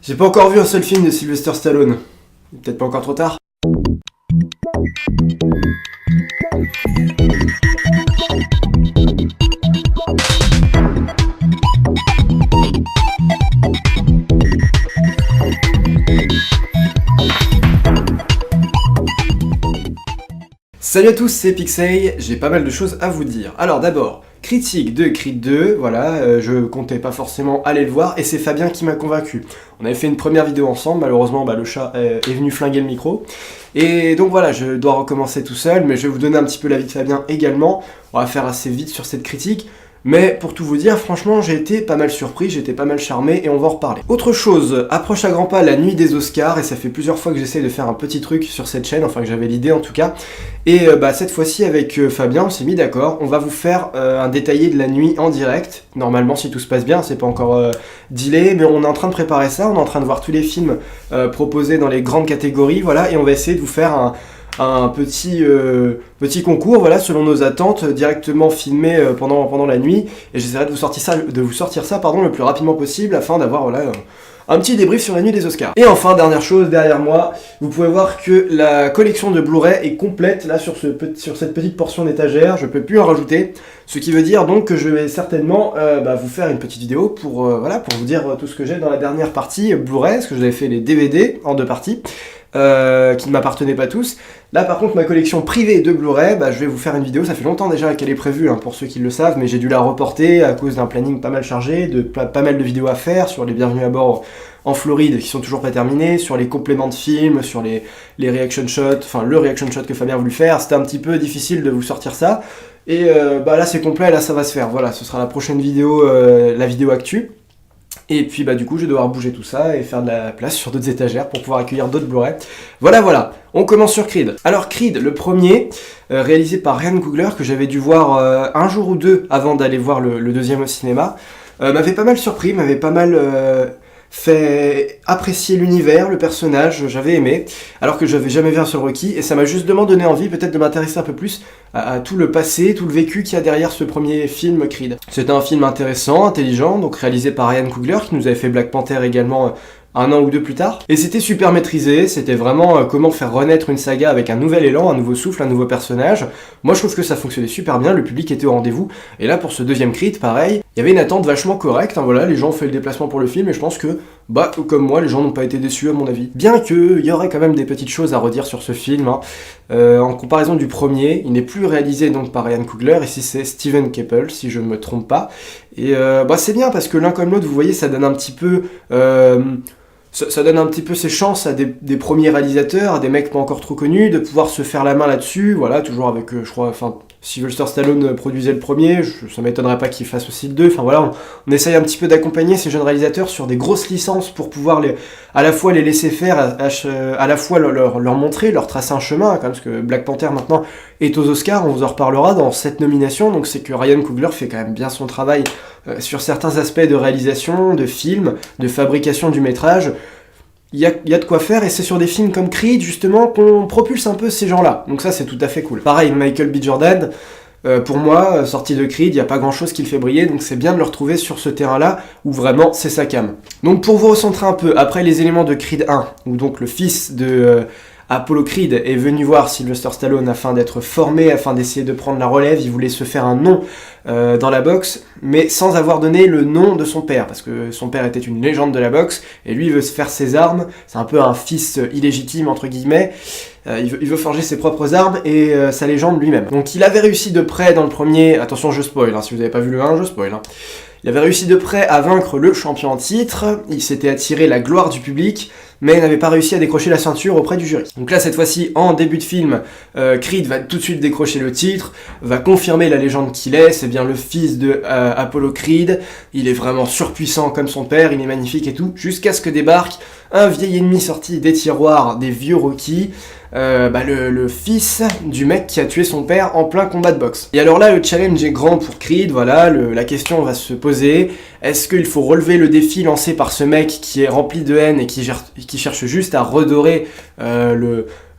J'ai pas encore vu un seul film de Sylvester Stallone. Peut-être pas encore trop tard. Salut à tous, c'est Pixey, j'ai pas mal de choses à vous dire. Alors d'abord, critique de Creed 2, voilà, je comptais pas forcément aller le voir, et c'est Fabien qui m'a convaincu. On avait fait une première vidéo ensemble, malheureusement le chat est venu flinguer le micro. Et donc voilà, je dois recommencer tout seul, mais je vais vous donner un petit peu l'avis de Fabien également. On va faire assez vite sur cette critique. Mais pour tout vous dire, franchement, j'ai été pas mal surpris, j'ai été pas mal charmé et on va en reparler. Autre chose, approche à grands pas la nuit des Oscars et ça fait plusieurs fois que j'essaie de faire un petit truc sur cette chaîne, enfin que j'avais l'idée en tout cas. Et cette fois-ci avec Fabien, on s'est mis d'accord, on va vous faire un détaillé de la nuit en direct. Normalement, si tout se passe bien, c'est pas encore dealé, mais on est en train de préparer ça, on est en train de voir tous les films proposés dans les grandes catégories, voilà, et on va essayer de vous faire un petit concours, voilà, selon nos attentes, directement filmé pendant la nuit, et j'essaierai de vous sortir ça le plus rapidement possible, afin d'avoir, voilà, un petit débrief sur la nuit des Oscars. Et enfin, dernière chose, derrière moi, vous pouvez voir que la collection de Blu-ray est complète, là, sur cette petite portion d'étagère, je peux plus en rajouter, ce qui veut dire donc que je vais certainement vous faire une petite vidéo pour vous dire tout ce que j'ai dans la dernière partie Blu-ray, parce que j'avais fait les DVD en 2 parties, qui ne m'appartenaient pas tous. Là par contre ma collection privée de Blu-ray, je vais vous faire une vidéo, ça fait longtemps déjà qu'elle est prévue pour ceux qui le savent, mais j'ai dû la reporter à cause d'un planning pas mal chargé, de pas mal de vidéos à faire sur les bienvenus à bord en Floride qui sont toujours pas terminés, sur les compléments de films, sur les reaction shots, enfin le reaction shot que Fabien a voulu faire, c'était un petit peu difficile de vous sortir ça, et là c'est complet, là ça va se faire, voilà, ce sera la prochaine vidéo, la vidéo actu. Et puis du coup je vais devoir bouger tout ça et faire de la place sur d'autres étagères pour pouvoir accueillir d'autres Blu-ray. Voilà, on commence sur Creed. Alors Creed, le premier, réalisé par Ryan Coogler, que j'avais dû voir un jour ou deux avant d'aller voir le deuxième au cinéma, m'avait pas mal surpris, m'avait pas mal fait apprécier l'univers, le personnage, j'avais aimé, alors que j'avais jamais vu un seul Rocky, et ça m'a justement donné envie peut-être de m'intéresser un peu plus à tout le passé, tout le vécu qu'il y a derrière ce premier film Creed. C'était un film intéressant, intelligent, donc réalisé par Ryan Coogler, qui nous avait fait Black Panther également un an ou deux plus tard, et c'était super maîtrisé, c'était vraiment comment faire renaître une saga avec un nouvel élan, un nouveau souffle, un nouveau personnage. Moi je trouve que ça fonctionnait super bien, le public était au rendez-vous, et là pour ce deuxième Creed, pareil, il y avait une attente vachement correcte, voilà, les gens ont fait le déplacement pour le film, et je pense que, comme moi, les gens n'ont pas été déçus à mon avis. Bien qu'il y aurait quand même des petites choses à redire sur ce film, en comparaison du premier, il n'est plus réalisé donc par Ryan Coogler, ici c'est Steven Caple, si je ne me trompe pas, et c'est bien parce que l'un comme l'autre, vous voyez, ça donne un petit peu... Ça donne un petit peu ses chances à des premiers réalisateurs, à des mecs pas encore trop connus, de pouvoir se faire la main là-dessus, voilà, toujours avec, Sylvester Stallone produisait le premier, ça m'étonnerait pas qu'il fasse aussi le 2, on essaye un petit peu d'accompagner ces jeunes réalisateurs sur des grosses licences pour pouvoir à la fois les laisser faire, à la fois leur montrer, leur tracer un chemin, quand même, parce que Black Panther maintenant est aux Oscars, on vous en reparlera dans cette nomination, donc c'est que Ryan Coogler fait quand même bien son travail sur certains aspects de réalisation, de film, de fabrication du métrage. Il y a de quoi faire, et c'est sur des films comme Creed justement qu'on propulse un peu ces gens-là, donc ça c'est tout à fait cool. Pareil, Michael B. Jordan, pour moi, sorti de Creed, il n'y a pas grand-chose qui le fait briller, donc c'est bien de le retrouver sur ce terrain-là, où vraiment c'est sa came. Donc pour vous recentrer un peu, après les éléments de Creed 1, où donc le fils de Apollo Creed est venu voir Sylvester Stallone afin d'être formé, afin d'essayer de prendre la relève, il voulait se faire un nom dans la boxe, mais sans avoir donné le nom de son père, parce que son père était une légende de la boxe, et lui il veut se faire ses armes, c'est un peu un fils illégitime entre guillemets, il veut forger ses propres armes et sa légende lui-même. Donc il avait réussi de près dans le premier, attention je spoil, si vous n'avez pas vu le 1, je spoil. Il avait réussi de près à vaincre le champion en titre, il s'était attiré la gloire du public, mais n'avait pas réussi à décrocher la ceinture auprès du jury. Donc là, cette fois-ci, en début de film, Creed va tout de suite décrocher le titre, va confirmer la légende qu'il est, c'est bien le fils de Apollo Creed, il est vraiment surpuissant comme son père, il est magnifique et tout, jusqu'à ce que débarque un vieil ennemi sorti des tiroirs des vieux Rocky, le fils du mec qui a tué son père en plein combat de boxe. Et alors là, le challenge est grand pour Creed, voilà, la question va se poser, Est-ce qu'il faut relever le défi lancé par ce mec qui est rempli de haine et qui cherche juste à redorer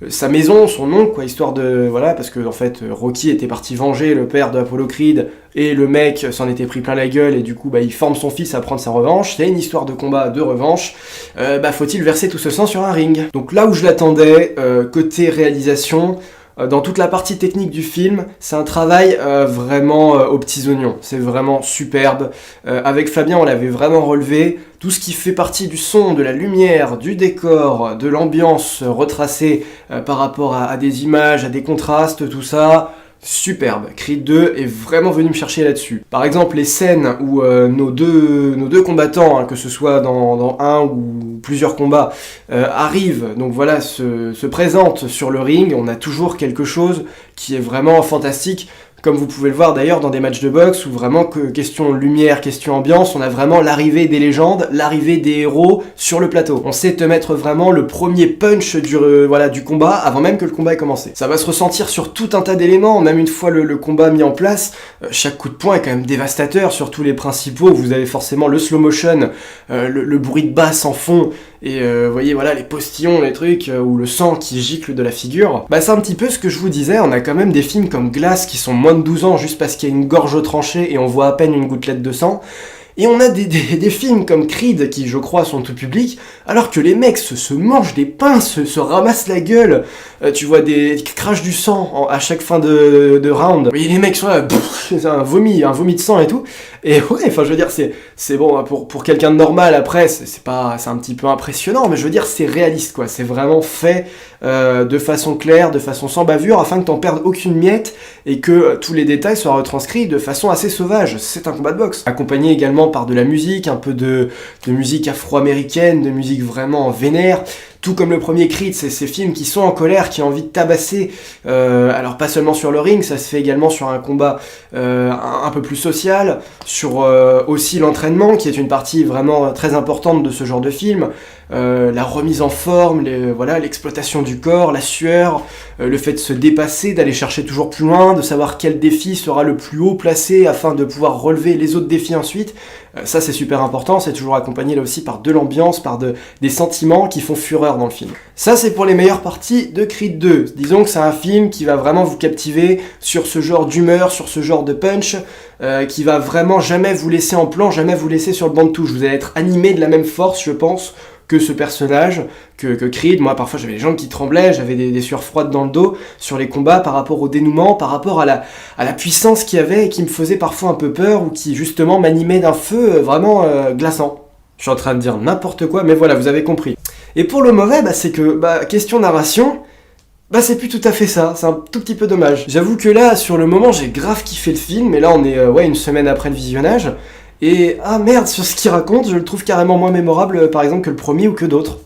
sa maison, son nom, quoi, histoire de... Voilà, parce que en fait, Rocky était parti venger le père de Apollo Creed, et le mec s'en était pris plein la gueule, et du coup, il forme son fils à prendre sa revanche. C'est une histoire de combat, de revanche. Faut-il verser tout ce sang sur un ring? Donc là où je l'attendais, côté réalisation... Dans toute la partie technique du film, c'est un travail vraiment aux petits oignons. C'est vraiment superbe. Avec Fabien, on l'avait vraiment relevé. Tout ce qui fait partie du son, de la lumière, du décor, de l'ambiance retracée par rapport à des images, à des contrastes, tout ça... Superbe. Creed 2 est vraiment venu me chercher là-dessus. Par exemple, les scènes où nos deux combattants, que ce soit dans un ou plusieurs combats, arrivent, donc voilà, se présentent sur le ring, on a toujours quelque chose qui est vraiment fantastique. Comme vous pouvez le voir d'ailleurs dans des matchs de boxe où vraiment que question lumière, question ambiance, on a vraiment l'arrivée des légendes, l'arrivée des héros sur le plateau. On sait te mettre vraiment le premier punch du combat avant même que le combat ait commencé. Ça va se ressentir sur tout un tas d'éléments, même une fois le combat mis en place, chaque coup de poing est quand même dévastateur sur tous les principaux. Vous avez forcément le slow motion, le bruit de basse en fond, et vous voyez voilà les postillons, les trucs, ou le sang qui gicle de la figure. C'est un petit peu ce que je vous disais, on a quand même des films comme Glass qui sont moins de 12 ans juste parce qu'il y a une gorge tranchée et on voit à peine une gouttelette de sang. Et on a des films comme Creed qui, je crois, sont tout public, alors que les mecs se mangent des pinces, se ramassent la gueule. Tu vois qui crachent du sang à chaque fin de round. Et les mecs sont là, c'est un vomi de sang et tout. Et ouais, je veux dire, c'est bon, pour quelqu'un de normal, après, c'est un petit peu impressionnant, mais je veux dire, c'est réaliste, quoi. C'est vraiment fait de façon claire, de façon sans bavure, afin que t'en perdes aucune miette, et que tous les détails soient retranscrits de façon assez sauvage. C'est un combat de boxe. Accompagné également par de la musique, un peu de musique afro-américaine, de musique vraiment vénère. Tout comme le premier Creed, c'est ces films qui sont en colère, qui ont envie de tabasser, alors pas seulement sur le ring, ça se fait également sur un combat un peu plus social, sur aussi l'entraînement, qui est une partie vraiment très importante de ce genre de film, la remise en forme, l'exploitation du corps, la sueur, le fait de se dépasser, d'aller chercher toujours plus loin, de savoir quel défi sera le plus haut placé afin de pouvoir relever les autres défis ensuite. Ça c'est super important, c'est toujours accompagné là aussi par de l'ambiance, par des sentiments qui font fureur dans le film. Ça c'est pour les meilleures parties de Creed 2. Disons que c'est un film qui va vraiment vous captiver sur ce genre d'humeur, sur ce genre de punch, qui va vraiment jamais vous laisser en plan, jamais vous laisser sur le banc de touche. Vous allez être animé de la même force, je pense, que ce personnage, que Creed. Moi parfois j'avais les jambes qui tremblaient, j'avais des sueurs froides dans le dos sur les combats par rapport au dénouement, par rapport à la puissance qu'il y avait et qui me faisait parfois un peu peur ou qui justement m'animait d'un feu vraiment glaçant. Je suis en train de dire n'importe quoi, mais voilà, vous avez compris. Et pour le mauvais, c'est que, question narration, c'est plus tout à fait ça, c'est un tout petit peu dommage. J'avoue que là, sur le moment, j'ai grave kiffé le film, et là on est une semaine après le visionnage, et ah merde, sur ce qu'il raconte, je le trouve carrément moins mémorable par exemple que le premier ou que d'autres.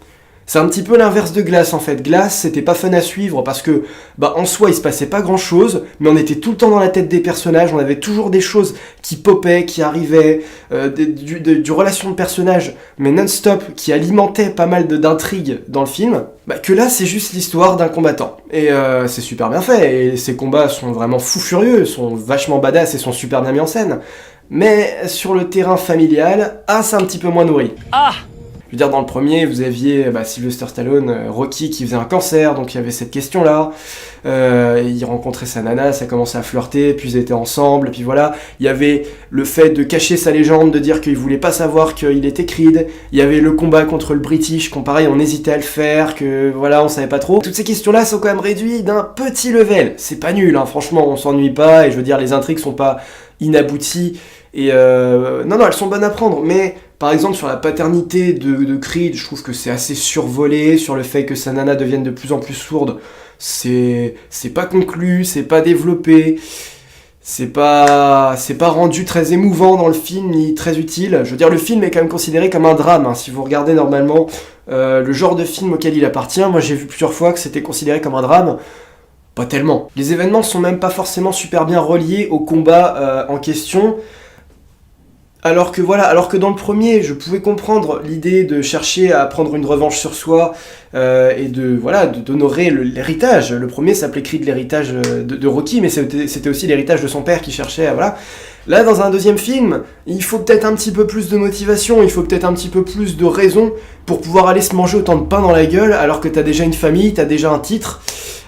C'est un petit peu l'inverse de Glass en fait. Glass, c'était pas fun à suivre parce que, en soi, il se passait pas grand chose, mais on était tout le temps dans la tête des personnages, on avait toujours des choses qui popaient, qui arrivaient, du relation de personnages, mais non-stop, qui alimentaient pas mal d'intrigues dans le film, que là, c'est juste l'histoire d'un combattant. Et c'est super bien fait, et ces combats sont vraiment fous furieux, sont vachement badass et sont super bien mis en scène. Mais sur le terrain familial, c'est un petit peu moins nourri. Je veux dire, dans le premier, vous aviez Sylvester Stallone, Rocky qui faisait un cancer, donc il y avait cette question-là. Il rencontrait sa nana, ça commençait à flirter, puis ils étaient ensemble, puis voilà. Il y avait le fait de cacher sa légende, de dire qu'il voulait pas savoir qu'il était Creed. Il y avait le combat contre le British, qu'on pareil, on hésitait à le faire, que voilà, on savait pas trop. Toutes ces questions-là sont quand même réduites d'un petit level. C'est pas nul, franchement, on s'ennuie pas, et je veux dire, les intrigues sont pas inabouties. Et non, elles sont bonnes à prendre, mais par exemple sur la paternité de Creed, je trouve que c'est assez survolé, sur le fait que sa nana devienne de plus en plus sourde, c'est pas conclu, c'est pas développé, c'est pas rendu très émouvant dans le film, ni très utile. Je veux dire, le film est quand même considéré comme un drame, si vous regardez normalement le genre de film auquel il appartient, moi j'ai vu plusieurs fois que c'était considéré comme un drame. Pas tellement. Les événements sont même pas forcément super bien reliés au combat en question. Alors que dans le premier, je pouvais comprendre l'idée de chercher à prendre une revanche sur soi et d'honorer l'héritage. Le premier s'appelait Creed l'héritage de Rocky, mais c'était aussi l'héritage de son père qui cherchait à Là, dans un deuxième film, il faut peut-être un petit peu plus de motivation, il faut peut-être un petit peu plus de raison pour pouvoir aller se manger autant de pain dans la gueule alors que t'as déjà une famille, t'as déjà un titre.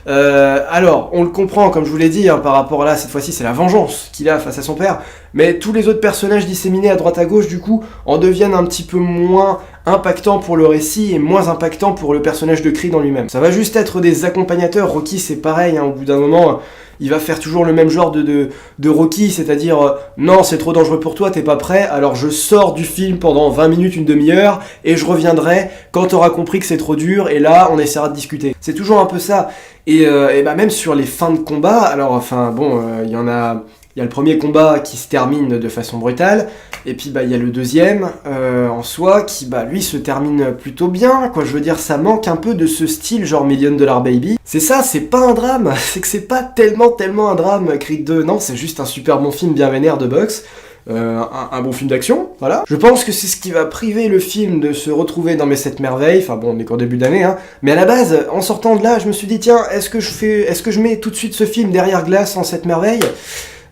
Alors, on le comprend, comme je vous l'ai dit, hein, par rapport à là, cette fois-ci, c'est la vengeance qu'il a face à son père, mais tous les autres personnages disséminés à droite à gauche, du coup, en deviennent un petit peu moins impactants pour le récit et moins impactants pour le personnage de Creed en lui-même. Ça va juste être des accompagnateurs. Rocky, c'est pareil, hein, au bout d'un moment, il va faire toujours le même genre de Rocky, c'est-à-dire non, c'est trop dangereux pour toi, t'es pas prêt, alors je sors du film pendant 20 minutes, une demi-heure, et je reviendrai quand t'auras compris que c'est trop dur, et là, on essaiera de discuter. C'est toujours un peu ça. Et bah même sur les fins de combat, alors enfin bon, il y a le premier combat qui se termine de façon brutale, et puis bah il y a le deuxième en soi qui bah lui se termine plutôt bien, quoi. Je veux dire, ça manque un peu de ce style genre $1 Million Baby. C'est ça, c'est pas un drame, c'est que c'est pas tellement un drame Creed 2, non, c'est juste un super bon film bien vénère de boxe. Un bon film d'action, voilà. Je pense que c'est ce qui va priver le film de se retrouver dans mes 7 merveilles, enfin bon, on est qu'en début d'année, hein. Mais à la base, en sortant de là, je me suis dit, tiens, est-ce que je mets tout de suite ce film derrière glace en 7 merveilles?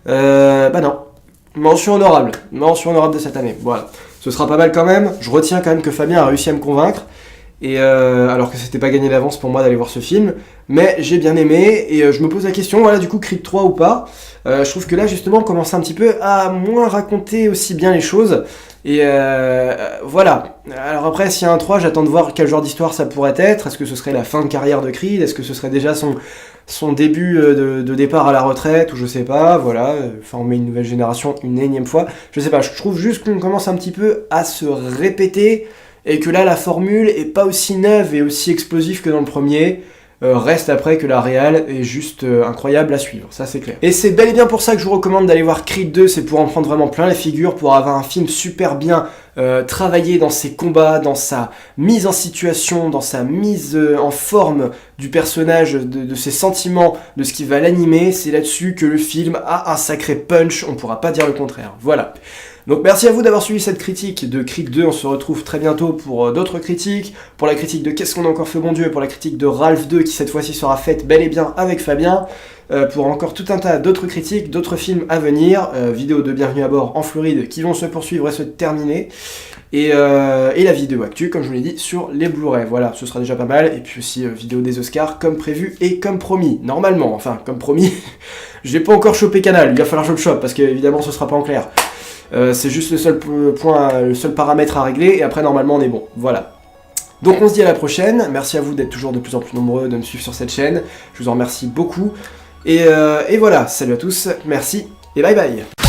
Bah non. Mention honorable de cette année, voilà. Ce sera pas mal quand même, je retiens quand même que Fabien a réussi à me convaincre, et alors que c'était pas gagné d'avance pour moi d'aller voir ce film, mais j'ai bien aimé, et je me pose la question, voilà, du coup, Creed 3 ou pas. Je trouve que là, justement, on commence un petit peu à moins raconter aussi bien les choses, et voilà. Alors après, s'il y a un 3, j'attends de voir quel genre d'histoire ça pourrait être. Est-ce que ce serait la fin de carrière de Creed? Est-ce que ce serait déjà son début de départ à la retraite, ou je sais pas, voilà, former une nouvelle génération une énième fois, je sais pas, je trouve juste qu'on commence un petit peu à se répéter, et que là la formule est pas aussi neuve et aussi explosive que dans le premier. Reste après que la réal est juste incroyable à suivre, ça c'est clair. Et c'est bel et bien pour ça que je vous recommande d'aller voir Creed 2, c'est pour en prendre vraiment plein la figure, pour avoir un film super bien travaillé dans ses combats, dans sa mise en situation, dans sa mise en forme du personnage, de ses sentiments, de ce qui va l'animer. C'est là-dessus que le film a un sacré punch, on pourra pas dire le contraire. Voilà. Donc merci à vous d'avoir suivi cette critique de Creed 2, on se retrouve très bientôt pour d'autres critiques, pour la critique de Qu'est-ce qu'on a encore fait bon Dieu, pour la critique de Ralph 2 qui cette fois-ci sera faite bel et bien avec Fabien, pour encore tout un tas d'autres critiques, d'autres films à venir, vidéos de Bienvenue à bord en Floride qui vont se poursuivre et se terminer, et la vidéo actu, comme je vous l'ai dit, sur les Blu-ray, voilà, ce sera déjà pas mal, et puis aussi vidéo des Oscars comme prévu et comme promis, normalement, enfin comme promis, j'ai pas encore chopé Canal, il va falloir que je le chope, parce qu'évidemment ce sera pas en clair. C'est juste le seul point, le seul paramètre à régler, et après normalement on est bon, voilà. Donc on se dit à la prochaine, merci à vous d'être toujours de plus en plus nombreux, de me suivre sur cette chaîne, je vous en remercie beaucoup, et voilà, salut à tous, merci, et bye bye.